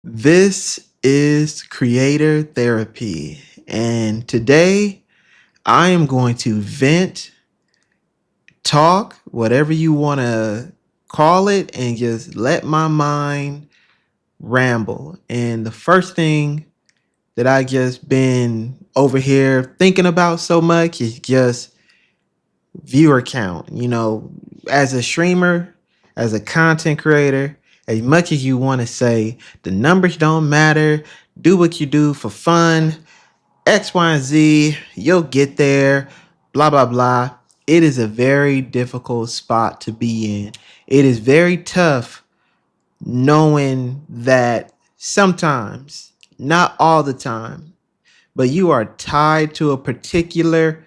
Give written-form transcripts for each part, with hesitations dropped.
This is Creator Therapy, and today I am going to vent, talk, whatever you want to call it, and just let my mind ramble. And the first thing that I just been over here thinking about so much is just viewer count. As a streamer, as a content creator, as much as you want to say the numbers don't matter, do what you do for fun, X, Y, and Z, you'll get there, blah, blah, blah. It is a very difficult spot to be in. It is very tough knowing that sometimes, not all the time, but you are tied to a particular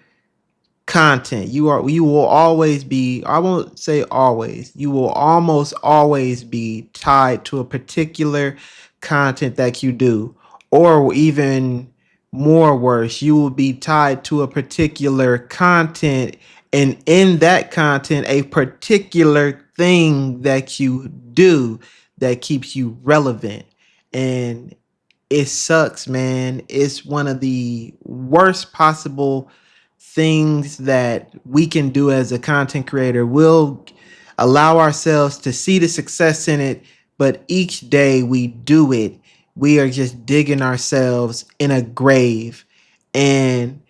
content. You will always be, I won't say always, you will almost always be tied to a particular content that you do, or even more worse, you will be tied to a particular content, and in that content a particular thing that you do that keeps you relevant. And it sucks, man. It's one of the worst possible things that we can do as a content creator. We'll allow ourselves to see the success in it, but each day we do it, we are just digging ourselves in a grave. And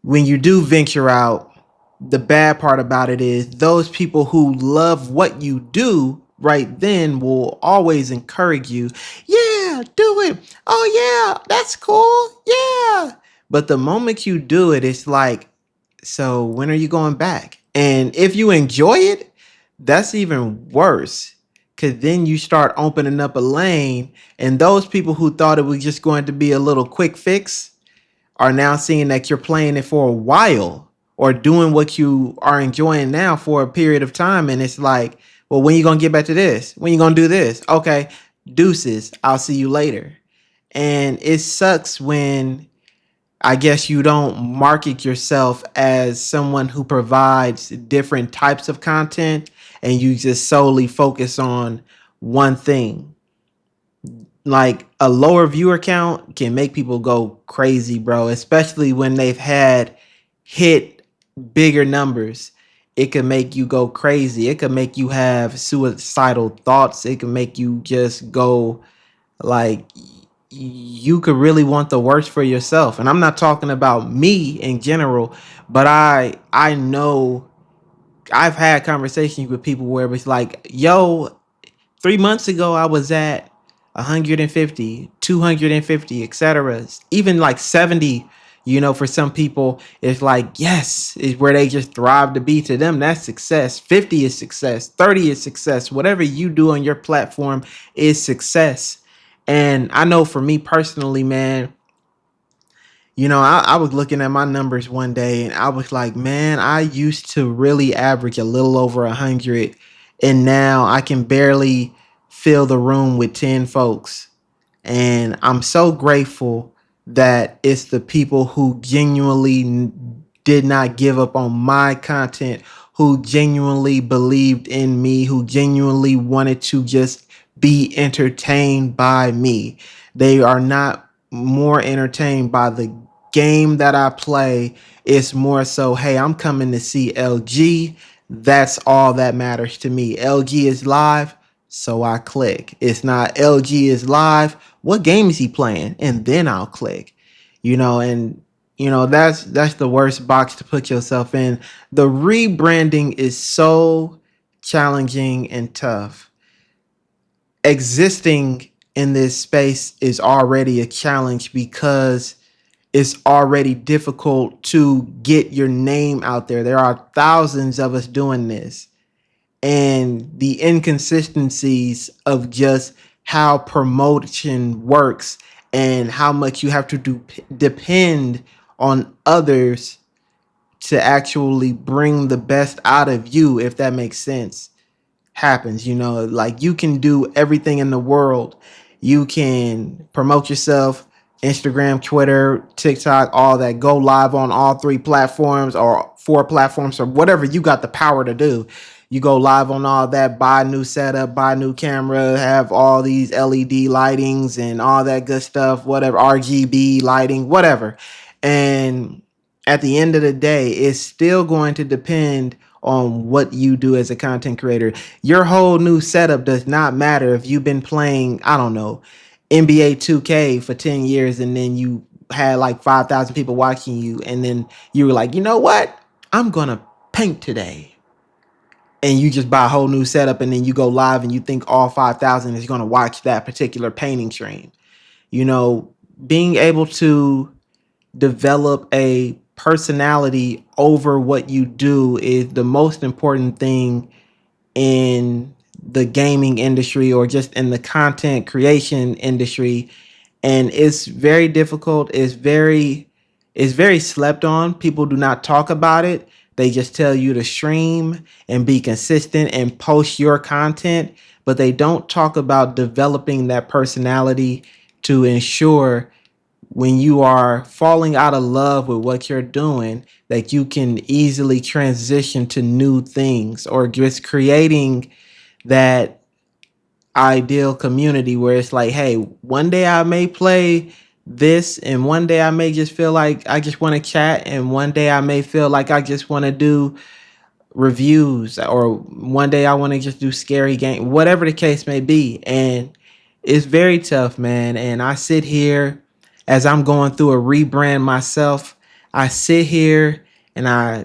when you do venture out, the bad part about it is those people who love what you do right then will always encourage you. Yeah, do it. Oh, yeah, that's cool. Yeah. But the moment you do it, it's like, so when are you going back? And if you enjoy it, that's even worse. Cause then you start opening up a lane, and those people who thought it was just going to be a little quick fix are now seeing that you're playing it for a while or doing what you are enjoying now for a period of time. And it's like, well, when you gonna get back to this? When you gonna do this? Okay, deuces. I'll see you later. And it sucks when I guess you don't market yourself as someone who provides different types of content and you just solely focus on one thing. Like a lower viewer count can make people go crazy, bro, especially when they've had hit bigger numbers. It can make you go crazy. It could make you have suicidal thoughts. It can make you just go like you could really want the worst for yourself. And I'm not talking about me in general, but I know I've had conversations with people where it's like, yo, 3 months ago I was at 150, 250, etc. Even like 70, for some people, it's like, yes, is where they just thrive to be. To them, that's success. 50 is success. 30 is success. Whatever you do on your platform is success. And I know for me personally, man, I was looking at my numbers one day and I was like, man, I used to really average a little over 100. And now I can barely fill the room with 10 folks. And I'm so grateful that it's the people who genuinely did not give up on my content, who genuinely believed in me, who genuinely wanted to just be entertained by me. They are not more entertained by the game that I play. It's more so, hey, I'm coming to see LG. That's all that matters to me. LG is live, so I click. It's not LG is live. What game is he playing? And then I'll click. And that's the worst box to put yourself in. The rebranding is so challenging and tough. Existing in this space is already a challenge because it's already difficult to get your name out there. There are thousands of us doing this. And the inconsistencies of just how promotion works and how much you have to depend on others to actually bring the best out of you, if that makes sense, happens. Like you can do everything in the world. You can promote yourself, Instagram, Twitter, TikTok, all that, go live on all three platforms or four platforms or whatever you got the power to do. You go live on all that, buy a new setup, buy a new camera, have all these LED lightings and all that good stuff, whatever, RGB lighting, whatever. And at the end of the day, it's still going to depend on what you do as a content creator. Your whole new setup does not matter if you've been playing, I don't know, NBA 2K for 10 years and then you had like 5,000 people watching you and then you were like, you know what? I'm going to paint today. And you just buy a whole new setup and then you go live and you think all 5,000 is going to watch that particular painting stream. You know, being able to develop a personality over what you do is the most important thing in the gaming industry or just in the content creation industry. And it's very difficult. It's very slept on. People do not talk about it. They just tell you to stream and be consistent and post your content, but they don't talk about developing that personality to ensure when you are falling out of love with what you're doing, that you can easily transition to new things or just creating that ideal community where it's like, hey, one day I may play this, and one day I may just feel like I just want to chat, and one day I may feel like I just want to do reviews, or one day I want to just do scary game, whatever the case may be. And it's very tough, man. And I sit here as I'm going through a rebrand myself. I sit here and I,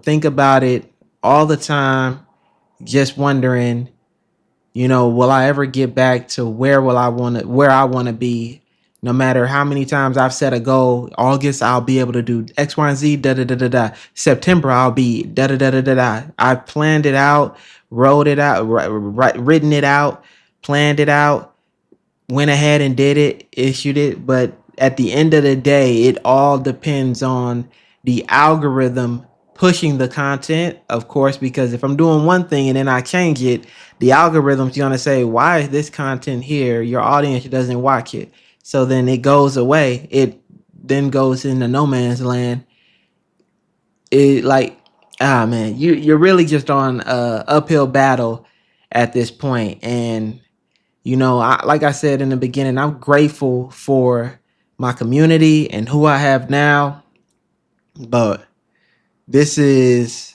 think about it all the time, just wondering, will I ever get back to where I want to be? No matter how many times I've set a goal, August I'll be able to do X, Y, and Z, da da da da da. September I'll be da da da da da da. I planned it out, wrote it out, written it out, planned it out, went ahead and did it, issued it. But at the end of the day, it all depends on the algorithm pushing the content, of course, because if I'm doing one thing and then I change it, the algorithm's going to say, why is this content here? Your audience doesn't watch it. So then it goes away. It then goes into no man's land. It like, man, you're really just on a uphill battle at this point. And like I said in the beginning, I'm grateful for my community and who I have now, but this is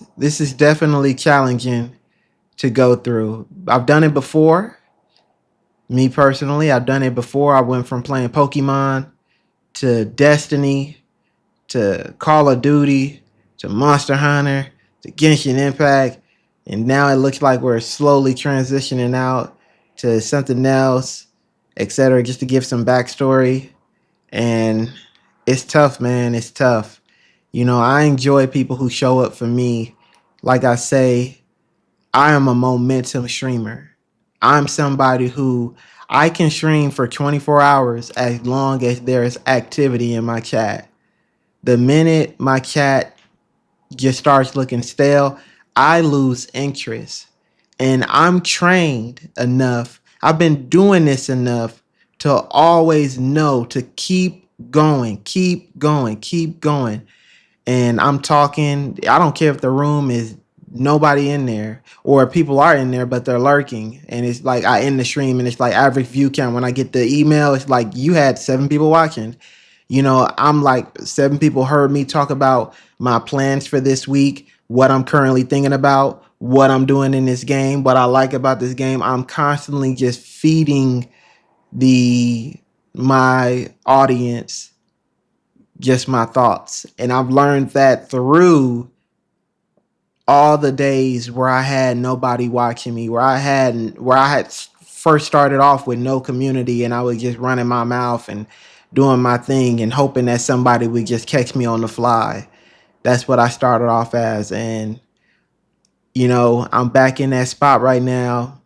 definitely challenging to go through. I've done it before. Me personally, I've done it before. I went from playing Pokemon to Destiny to Call of Duty to Monster Hunter to Genshin Impact, and now it looks like we're slowly transitioning out to something else, etc. Just to give some backstory. And it's tough, man. It's tough. I enjoy people who show up for me. Like I say, I am a momentum streamer. I'm somebody who I can stream for 24 hours as long as there is activity in my chat. The minute my chat just starts looking stale, I lose interest. And I'm trained enough. I've been doing this enough to always know to keep going, keep going, keep going. And I'm talking, I don't care if the room is nobody in there or people are in there, but they're lurking. And it's like I end the stream and it's like average view count. When I get the email, it's like you had 7 people watching. I'm like 7 people heard me talk about my plans for this week, what I'm currently thinking about, what I'm doing in this game, what I like about this game. I'm constantly just feeding my audience just my thoughts. And I've learned that through all the days where I had nobody watching me, where I had first started off with no community and I was just running my mouth and doing my thing and hoping that somebody would just catch me on the fly. That's what I started off as. And I'm back in that spot right now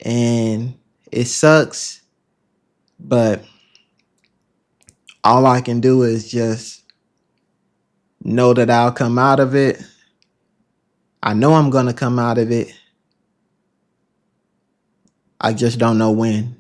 and it sucks, but all I can do is just know that I'll come out of it. I know I'm going to come out of it. I just don't know when.